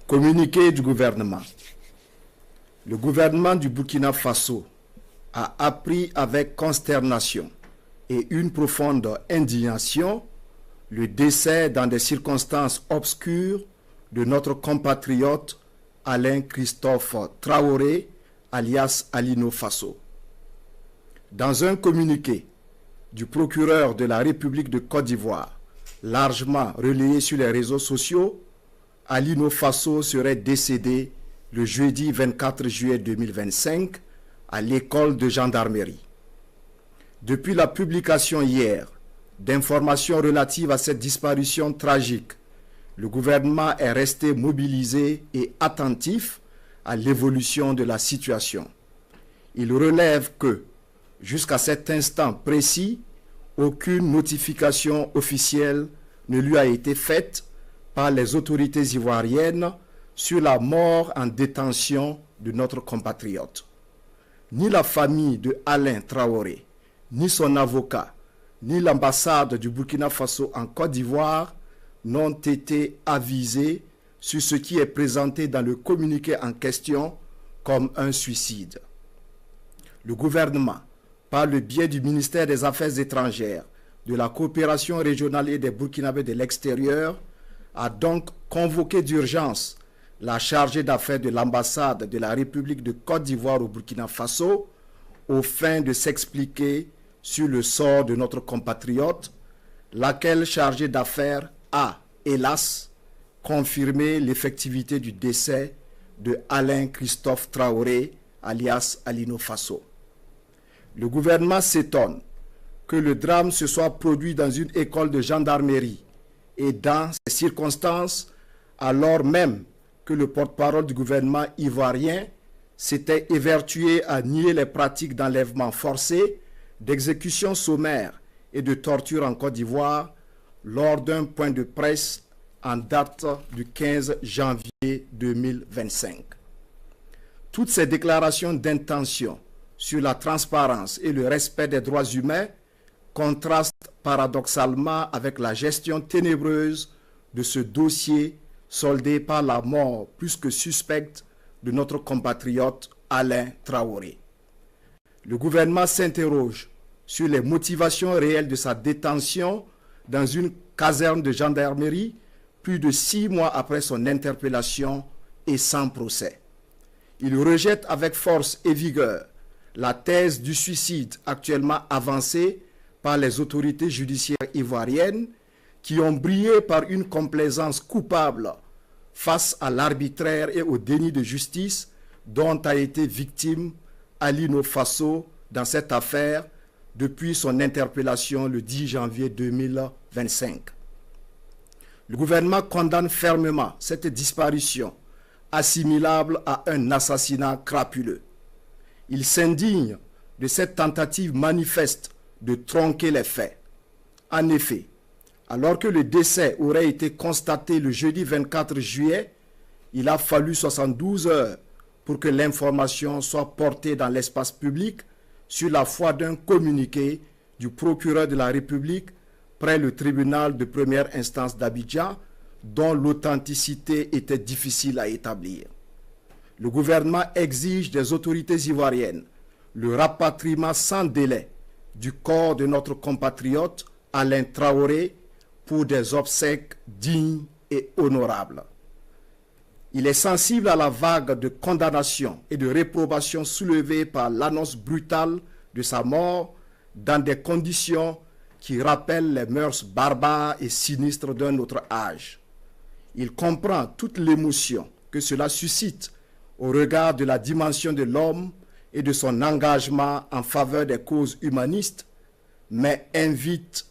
Communiqué du gouvernement. Le gouvernement du Burkina Faso a appris avec consternation et une profonde indignation le décès dans des circonstances obscures de notre compatriote Alain Christophe Traoré, alias Alino Faso. Dans un communiqué du procureur de la République de Côte d'Ivoire, largement relayé sur les réseaux sociaux, Alino Faso serait décédé le jeudi 24 juillet 2025 à l'école de gendarmerie. Depuis la publication hier d'informations relatives à cette disparition tragique, le gouvernement est resté mobilisé et attentif à l'évolution de la situation. Il relève que, jusqu'à cet instant précis, aucune notification officielle ne lui a été faite par les autorités ivoiriennes sur la mort en détention de notre compatriote. Ni la famille de Alain Traoré, ni son avocat, ni l'ambassade du Burkina Faso en Côte d'Ivoire n'ont été avisés sur ce qui est présenté dans le communiqué en question comme un suicide. Le gouvernement, par le biais du ministère des Affaires étrangères, de la coopération régionale et des Burkinabés de l'extérieur, a donc convoqué d'urgence la chargée d'affaires de l'ambassade de la République de Côte d'Ivoire au Burkina Faso aux fins de s'expliquer sur le sort de notre compatriote, laquelle chargée d'affaires a, hélas, confirmé l'effectivité du décès de Alain Christophe Traoré, alias Alino Faso. Le gouvernement s'étonne que le drame se soit produit dans une école de gendarmerie et dans ces circonstances, alors même que le porte-parole du gouvernement ivoirien s'était évertué à nier les pratiques d'enlèvement forcé, d'exécution sommaire et de torture en Côte d'Ivoire lors d'un point de presse en date du 15 janvier 2025. Toutes ces déclarations d'intention sur la transparence et le respect des droits humains contrastent paradoxalement avec la gestion ténébreuse de ce dossier soldé par la mort plus que suspecte de notre compatriote Alain Traoré. Le gouvernement s'interroge sur les motivations réelles de sa détention dans une caserne de gendarmerie plus de 6 mois après son interpellation et sans procès. Il rejette avec force et vigueur la thèse du suicide actuellement avancée par les autorités judiciaires ivoiriennes qui ont brillé par une complaisance coupable face à l'arbitraire et au déni de justice dont a été victime Alino Faso dans cette affaire depuis son interpellation le 10 janvier 2025. Le gouvernement condamne fermement cette disparition assimilable à un assassinat crapuleux. Il s'indigne de cette tentative manifeste de tronquer les faits. En effet, alors que le décès aurait été constaté le jeudi 24 juillet, il a fallu 72 heures pour que l'information soit portée dans l'espace public sur la foi d'un communiqué du procureur de la République près le tribunal de première instance d'Abidjan, dont l'authenticité était difficile à établir. Le gouvernement exige des autorités ivoiriennes le rapatriement sans délai du corps de notre compatriote Alain Traoré pour des obsèques dignes et honorables. Il est sensible à la vague de condamnation et de réprobation soulevée par l'annonce brutale de sa mort dans des conditions qui rappellent les mœurs barbares et sinistres d'un autre âge. Il comprend toute l'émotion que cela suscite au regard de la dimension de l'homme et de son engagement en faveur des causes humanistes, mais invite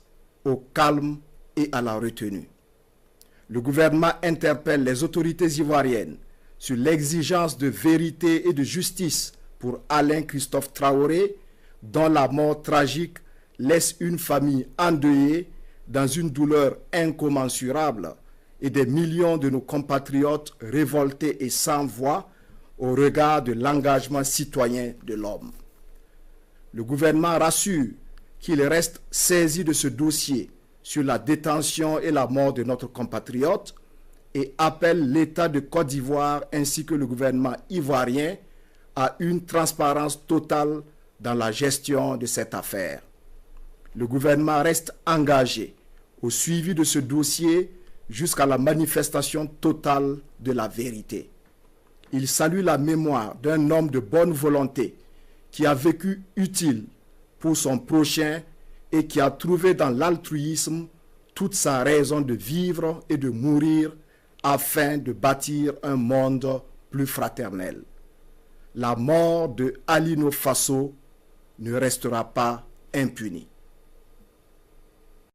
au calme et à la retenue. Le gouvernement interpelle les autorités ivoiriennes sur l'exigence de vérité et de justice pour Alain Christophe Traoré, dont la mort tragique laisse une famille endeuillée dans une douleur incommensurable et des millions de nos compatriotes révoltés et sans voix au regard de l'engagement citoyen de l'homme. Le gouvernement rassure qu'il reste saisi de ce dossier sur la détention et la mort de notre compatriote et appelle l'État de Côte d'Ivoire ainsi que le gouvernement ivoirien à une transparence totale dans la gestion de cette affaire. Le gouvernement reste engagé au suivi de ce dossier jusqu'à la manifestation totale de la vérité. Il salue la mémoire d'un homme de bonne volonté qui a vécu utile pour son prochain et qui a trouvé dans l'altruisme toute sa raison de vivre et de mourir afin de bâtir un monde plus fraternel. La mort de Alino Faso ne restera pas impunie.